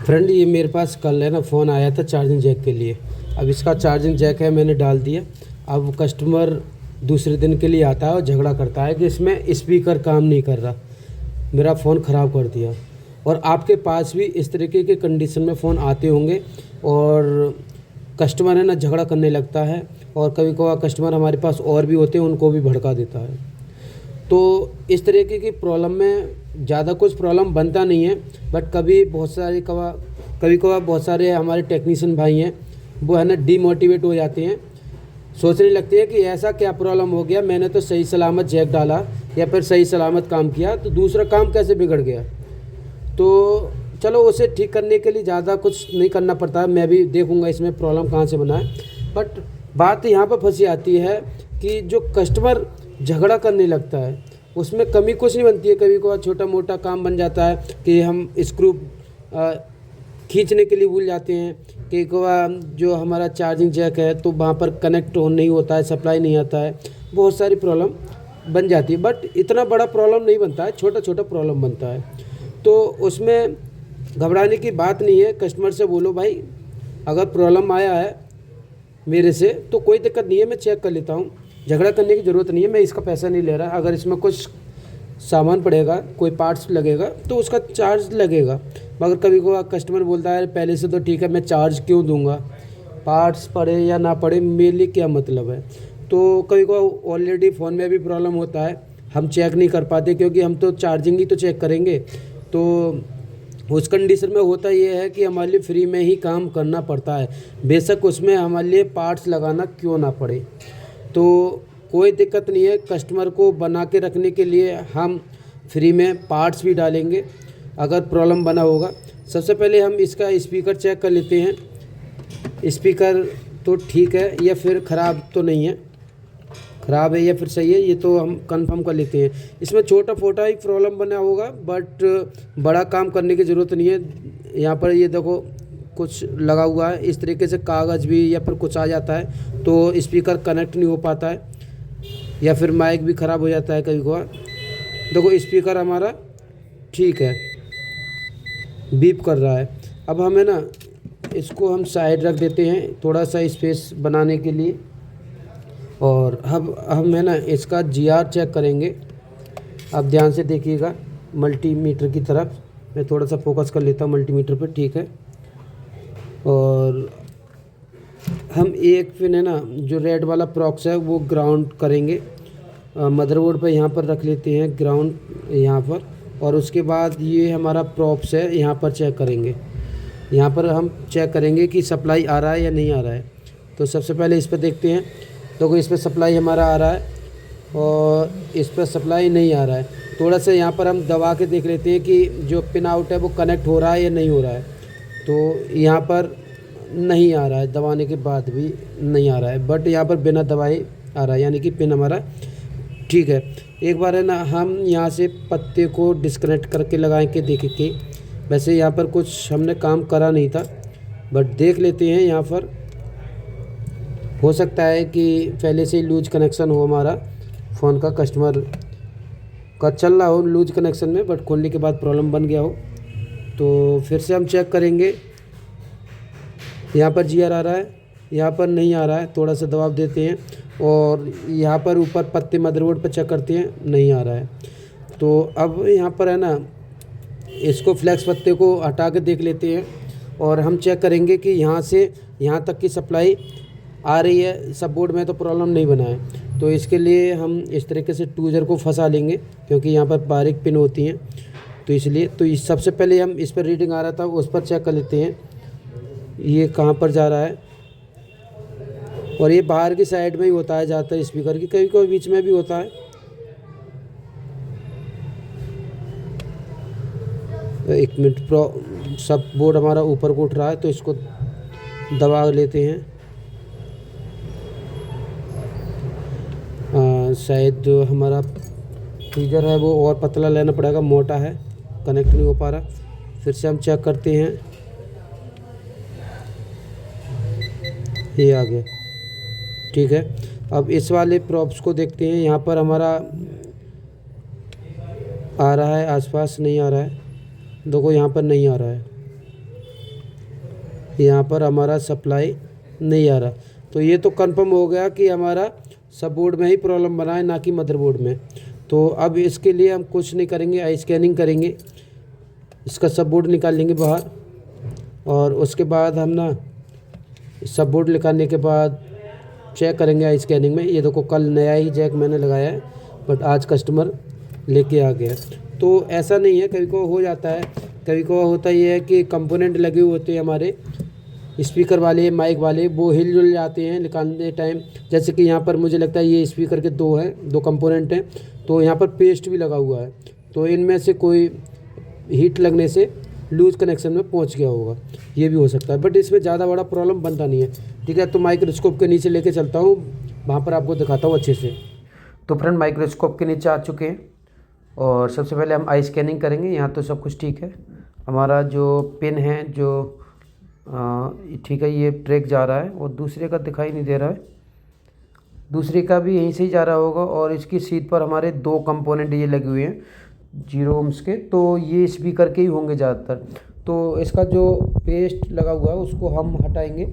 Friend, ये मेरे पास कल है ना फ़ोन आया था चार्जिंग जैक के लिए। अब इसका चार्जिंग जैक है, मैंने डाल दिया। अब कस्टमर दूसरे दिन के लिए आता है और झगड़ा करता है कि इसमें स्पीकर काम नहीं कर रहा, मेरा फ़ोन ख़राब कर दिया। और आपके पास भी इस तरीके के कंडीशन में फ़ोन आते होंगे और कस्टमर है ना झगड़ा करने लगता है। और कभी कभार कस्टमर हमारे पास और भी होते हैं, उनको भी भड़का देता है। तो इस तरीके की प्रॉब्लम में ज़्यादा कुछ प्रॉब्लम बनता नहीं है, बट कभी कभार बहुत सारे हमारे टेक्नीशियन भाई हैं, वो है ना डीमोटिवेट हो जाते हैं। सोचने लगते हैं कि ऐसा क्या प्रॉब्लम हो गया, मैंने तो सही सलामत जैक डाला या फिर सही सलामत काम किया, तो दूसरा काम कैसे बिगड़ गया। तो चलो, उसे ठीक करने के लिए ज़्यादा कुछ नहीं करना पड़ता है। मैं भी देखूंगा इसमें प्रॉब्लम कहाँ से बना है। बट बात यहाँ पर फंसी आती है कि जो कस्टमर झगड़ा करने लगता है उसमें कमी कुछ नहीं बनती है। कभी कभार छोटा मोटा काम बन जाता है कि हम स्क्रू खींचने के लिए भूल जाते हैं, कि जो हमारा चार्जिंग जैक है तो वहाँ पर कनेक्ट नहीं होता है, सप्लाई नहीं आता है, बहुत सारी प्रॉब्लम बन जाती है। बट इतना बड़ा प्रॉब्लम नहीं बनता है, छोटा छोटा प्रॉब्लम बनता है। तो उसमें घबराने की बात नहीं है। कस्टमर से बोलो, भाई अगर प्रॉब्लम आया है मेरे से तो कोई दिक्कत नहीं है, मैं चेक कर लेता हूँ। झगड़ा करने की ज़रूरत नहीं है, मैं इसका पैसा नहीं ले रहा। अगर इसमें कुछ सामान पड़ेगा, कोई पार्ट्स लगेगा तो उसका चार्ज लगेगा। मगर कभी कभार कस्टमर बोलता है पहले से तो ठीक है, मैं चार्ज क्यों दूंगा, पार्ट्स पड़े या ना पड़े मेरे लिए क्या मतलब है। तो कभी कभार ऑलरेडी फ़ोन में भी प्रॉब्लम होता है, हम चेक नहीं कर पाते, क्योंकि हम तो चार्जिंग ही तो चेक करेंगे। तो उस कंडीशन में होता ये है कि हमारे लिए फ्री में ही काम करना पड़ता है, बेशक उसमें हमारे लिए पार्ट्स लगाना क्यों ना पड़े। तो कोई दिक्कत नहीं है, कस्टमर को बना के रखने के लिए हम फ्री में पार्ट्स भी डालेंगे अगर प्रॉब्लम बना होगा। सबसे पहले हम इसका स्पीकर चेक कर लेते हैं, स्पीकर तो ठीक है या फिर ख़राब तो नहीं है, ख़राब है या फिर सही है, ये तो हम कंफर्म कर लेते हैं। इसमें छोटा फोटा ही प्रॉब्लम बना होगा, बट बड़ा काम करने की ज़रूरत नहीं है। यहाँ पर ये देखो कुछ लगा हुआ है, इस तरीके से कागज़ भी या फिर कुछ आ जाता है तो स्पीकर कनेक्ट नहीं हो पाता है, या फिर माइक भी ख़राब हो जाता है कभी कभार। देखो स्पीकर हमारा ठीक है, बीप कर रहा है। अब हमें ना इसको हम साइड रख देते हैं थोड़ा सा स्पेस बनाने के लिए। और अब हम है ना इसका जीआर चेक करेंगे। आप ध्यान से देखिएगा मल्टीमीटर की तरफ, मैं थोड़ा सा फोकस कर लेता हूँ मल्टीमीटर पर, ठीक है। और हम एक पिन है ना जो रेड वाला प्रॉक्स है वो ग्राउंड करेंगे, मदरबोर्ड पर यहाँ पर रख लेते हैं ग्राउंड यहाँ पर। और उसके बाद ये हमारा प्रॉप्स है, यहाँ पर चेक करेंगे। यहाँ पर हम चेक करेंगे कि सप्लाई आ रहा है या नहीं आ रहा है। तो सबसे पहले इस पर देखते हैं, तो इस पर सप्लाई हमारा आ रहा है और इस पर सप्लाई नहीं आ रहा है। थोड़ा सा यहाँ पर हम दबा के देख लेते हैं कि जो पिन आउट है वो कनेक्ट हो रहा है या नहीं हो रहा है। तो यहाँ पर नहीं आ रहा है, दबाने के बाद भी नहीं आ रहा है, बट यहाँ पर बिना दबाए आ रहा है, यानी कि पिन हमारा ठीक है। एक बार है ना हम यहाँ से पत्ते को डिस्कनेक्ट करके लगाए के देखें कि वैसे यहाँ पर कुछ हमने काम करा नहीं था, बट देख लेते हैं। यहाँ पर हो सकता है कि पहले से ही लूज कनेक्शन हो, हमारा फ़ोन का कस्टमर का चल रहा हो लूज कनेक्शन में, बट खोलने के बाद प्रॉब्लम बन गया हो। तो फिर से हम चेक करेंगे। यहाँ पर जीआर आ रहा है, यहाँ पर नहीं आ रहा है, थोड़ा सा दबाव देते हैं। और यहाँ पर ऊपर पत्ते मदरबोर्ड पर चेक करते हैं, नहीं आ रहा है। तो अब यहाँ पर है ना इसको फ्लैक्स पत्ते को हटा के देख लेते हैं और हम चेक करेंगे कि यहाँ से यहाँ तक की सप्लाई आ रही है। सब बोर्ड में तो प्रॉब्लम नहीं बना है, तो इसके लिए हम इस तरीके से टूजर को फंसा लेंगे, क्योंकि यहाँ पर बारीक पिन होती हैं। तो इसलिए तो सबसे पहले हम इस पर रीडिंग आ रहा था उस पर चेक कर लेते हैं ये कहाँ पर जा रहा है। और ये बाहर की साइड में ही होता है ज़्यादातर स्पीकर की, कभी कभी बीच में भी होता है। एक मिनट, सब बोर्ड हमारा ऊपर को उठ रहा है तो इसको दबा लेते हैं। शायद जो हमारा ट्रिगर है वो और पतला लेना पड़ेगा, मोटा है, कनेक्ट नहीं हो पा रहा। फिर से हम चेक करते हैं, ये आ गया, ठीक है। अब इस वाले प्रॉप्स को देखते हैं, यहाँ पर हमारा आ रहा है, आसपास नहीं आ रहा है। देखो यहाँ पर नहीं आ रहा है, यहाँ पर हमारा सप्लाई नहीं आ रहा। तो ये तो कंफर्म हो गया कि हमारा सब बोर्ड में ही प्रॉब्लम बना है, ना कि मदरबोर्ड में। तो अब इसके लिए हम कुछ नहीं करेंगे, आई स्कैनिंग करेंगे, इसका सब बोर्ड निकाल लेंगे बाहर, और उसके बाद हम ना सब बोर्ड निकालने के बाद चेक करेंगे आई स्कैनिंग में। ये देखो कल नया ही जैक मैंने लगाया है, बट आज कस्टमर लेके आ गया। तो ऐसा नहीं है, कभी को हो जाता है, कभी को होता ही है कि कंपोनेंट लगे हुए होते हैं हमारे स्पीकर वाले, माइक वाले, वो हिल जुल जाते हैं निकालने टाइम। जैसे कि यहाँ पर मुझे लगता है ये स्पीकर के दो कंपोनेंट हैं, तो यहाँ पर पेस्ट भी लगा हुआ है, तो इनमें से कोई हीट लगने से लूज कनेक्शन में पहुँच गया होगा, ये भी हो सकता है। बट इसमें ज़्यादा बड़ा प्रॉब्लम बनता नहीं है, ठीक है। तो माइक्रोस्कोप के नीचे लेके चलता हूँ, वहाँ पर आपको दिखाता हूँ अच्छे से। तो फ्रेंड माइक्रोस्कोप के नीचे आ चुके हैं, और सबसे पहले हम आई स्कैनिंग करेंगे। यहाँ तो सब कुछ ठीक है, हमारा जो पिन है जो ठीक है, ये ट्रैक जा रहा है, और दूसरे का दिखाई नहीं दे रहा है, दूसरे का भी यहीं से ही जा रहा होगा। और इसकी सीट पर हमारे 2 कंपोनेंट ये लगे हुए हैं 0 ohms के, तो ये स्पीकर के ही होंगे ज़्यादातर। तो इसका जो पेस्ट लगा हुआ है उसको हम हटाएंगे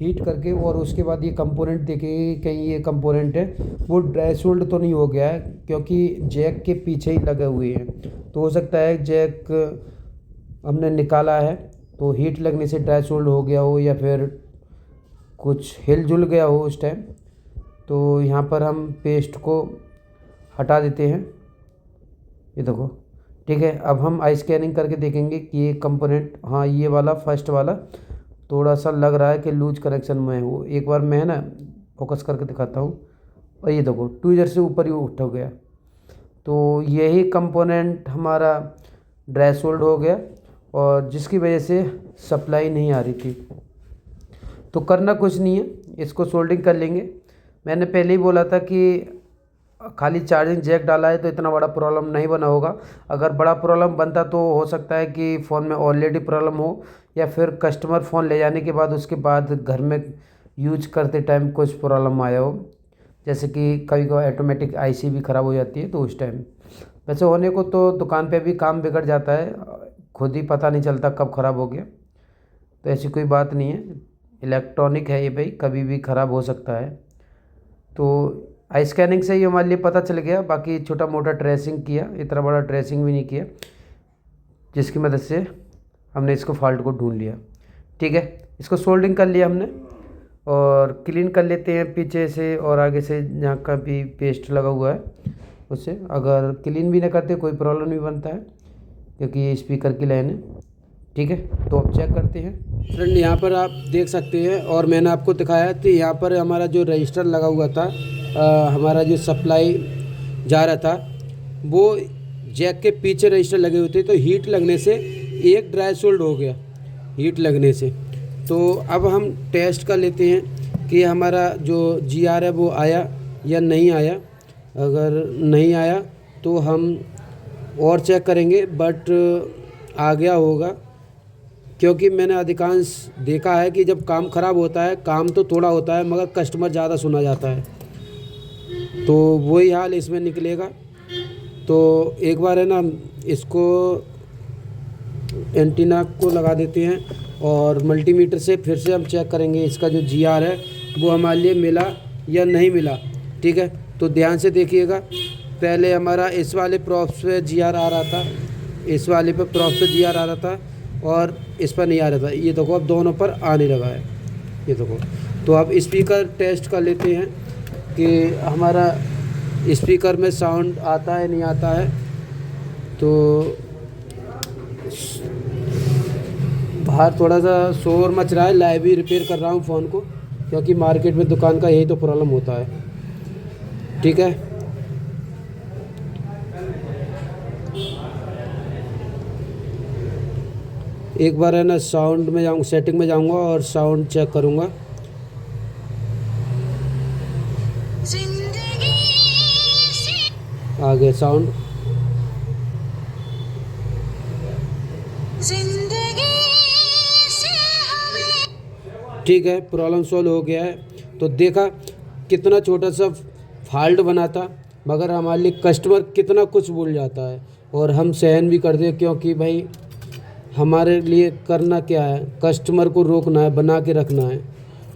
हीट करके, और उसके बाद ये कंपोनेंट देखेंगे कहीं ये कंपोनेंट है वो ड्राई सोल्ड तो नहीं हो गया है, क्योंकि जैक के पीछे ही लगे हुए हैं। तो हो सकता है जैक हमने निकाला है तो हीट लगने से ड्राई सोल्ड हो गया हो, या फिर कुछ हिल जुल गया हो उस टाइम। तो यहाँ पर हम पेस्ट को हटा देते हैं, ये देखो, ठीक है। अब हम आई स्कैनिंग करके देखेंगे कि ये कंपोनेंट, हाँ ये वाला फर्स्ट वाला थोड़ा सा लग रहा है कि लूज कनेक्शन में है। वो एक बार मैं ना फोकस करके दिखाता हूँ, और ये देखो ट्विजर से ऊपर ही उठ गया। तो यही कंपोनेंट हमारा ड्राई सोल्ड हो गया, और जिसकी वजह से सप्लाई नहीं आ रही थी। तो करना कुछ नहीं है, इसको सोल्डिंग कर लेंगे। मैंने पहले ही बोला था कि खाली चार्जिंग जैक डाला है तो इतना बड़ा प्रॉब्लम नहीं बना होगा। अगर बड़ा प्रॉब्लम बनता तो हो सकता है कि फ़ोन में ऑलरेडी प्रॉब्लम हो, या फिर कस्टमर फ़ोन ले जाने के बाद उसके बाद घर में यूज करते टाइम कुछ प्रॉब्लम आया हो, जैसे कि कभी कभी ऑटोमेटिक आईसी भी ख़राब हो जाती है तो उस टाइम। वैसे होने को तो दुकान पे भी काम बिगड़ जाता है, खुद ही पता नहीं चलता कब ख़राब हो गया। तो ऐसी कोई बात नहीं है, इलेक्ट्रॉनिक है ये भाई, कभी भी ख़राब हो सकता है। तो आई स्कैनिंग से ही हमारे लिए पता चल गया, बाकी छोटा मोटा ट्रेसिंग किया, इतना बड़ा ट्रेसिंग भी नहीं किया, जिसकी मदद से हमने इसको फॉल्ट को ढूंढ लिया, ठीक है। इसको सोल्डिंग कर लिया हमने, और क्लीन कर लेते हैं पीछे से और आगे से जहाँ का भी पेस्ट लगा हुआ है उससे। अगर क्लीन भी ना करते कोई प्रॉब्लम नहीं बनता है, क्योंकि ये स्पीकर की लाइन है, ठीक है। तो अब चेक करते हैं फ्रेंड, यहाँ पर आप देख सकते हैं, और मैंने आपको दिखाया कि यहाँ पर हमारा जो रजिस्टर लगा हुआ था, हमारा जो सप्लाई जा रहा था वो जैक के पीछे रजिस्टर लगे हुए थे, तो हीट लगने से एक ड्राई सोल्ड हो गया हीट लगने से। तो अब हम टेस्ट कर लेते हैं कि हमारा जो GR है वो आया या नहीं आया। अगर नहीं आया तो हम और चेक करेंगे, बट आ गया होगा, क्योंकि मैंने अधिकांश देखा है कि जब काम ख़राब होता है, काम तो थोड़ा होता है मगर कस्टमर ज़्यादा सुना जाता है, तो वही हाल इसमें निकलेगा। तो एक बार है ना इसको एंटीना को लगा देते हैं, और मल्टीमीटर से फिर से हम चेक करेंगे इसका जो GR है वो हमारे लिए मिला या नहीं मिला, ठीक है। तो ध्यान से देखिएगा, पहले हमारा इस वाले प्रॉप्स पे GR आ रहा था, इस वाले पे प्रॉप्स पे GR आ रहा था, और इस पर नहीं आ रहा था। ये देखो अब दोनों पर आने लगा है, ये देखो। तो अब स्पीकर टेस्ट कर लेते हैं कि हमारा स्पीकर में साउंड आता है नहीं आता है। तो बाहर थोड़ा सा शोर मच रहा है, लाइव ही रिपेयर कर रहा हूँ फ़ोन को, क्योंकि मार्केट में दुकान का यही तो प्रॉब्लम होता है, ठीक है। एक बार है ना साउंड में जाऊँ, सेटिंग में जाऊँगा और साउंड चेक करूँगा। आ गया साउंड, ठीक है, प्रॉब्लम सॉल्व हो गया है। तो देखा कितना छोटा सा फॉल्ट बना था, मगर हमारे लिए कस्टमर कितना कुछ बोल जाता है, और हम सहन भी करते हैं, क्योंकि भाई हमारे लिए करना क्या है, कस्टमर को रोकना है, बना के रखना है।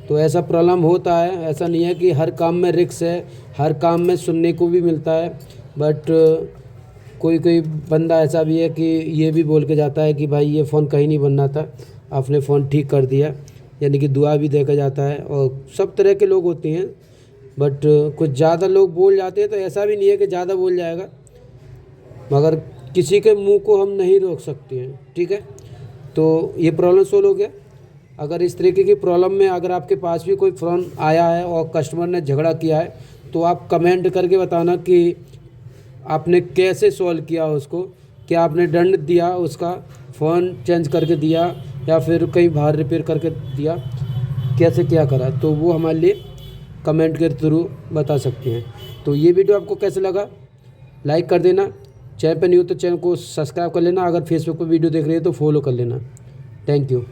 तो ऐसा प्रॉब्लम होता है, ऐसा नहीं है कि हर काम में रिस्क है, हर काम में सुनने को भी मिलता है। बट कोई कोई बंदा ऐसा भी है कि ये भी बोल के जाता है कि भाई ये फ़ोन कहीं नहीं बनना था, आपने फ़ोन ठीक कर दिया, यानी कि दुआ भी देखा जाता है। और सब तरह के लोग होते हैं, बट कुछ ज़्यादा लोग बोल जाते हैं। तो ऐसा भी नहीं है कि ज़्यादा बोल जाएगा, मगर किसी के मुंह को हम नहीं रोक सकते हैं, ठीक है। तो ये प्रॉब्लम सोल्व हो गया। अगर इस तरीके की प्रॉब्लम में अगर आपके पास भी कोई फ़ोन आया है और कस्टमर ने झगड़ा किया है, तो आप कमेंट करके बताना कि आपने कैसे सॉल्व किया उसको। क्या आपने दंड दिया, उसका फ़ोन चेंज करके दिया, या फिर कहीं बाहर रिपेयर करके दिया, कैसे क्या करा, तो वो हमारे लिए कमेंट के थ्रू बता सकते हैं। तो ये वीडियो आपको कैसे लगा, लाइक कर देना। चैनल पर न्यू तो चैनल को सब्सक्राइब कर लेना। अगर फेसबुक पर वीडियो देख रहे हैं तो फॉलो कर लेना। Thank you.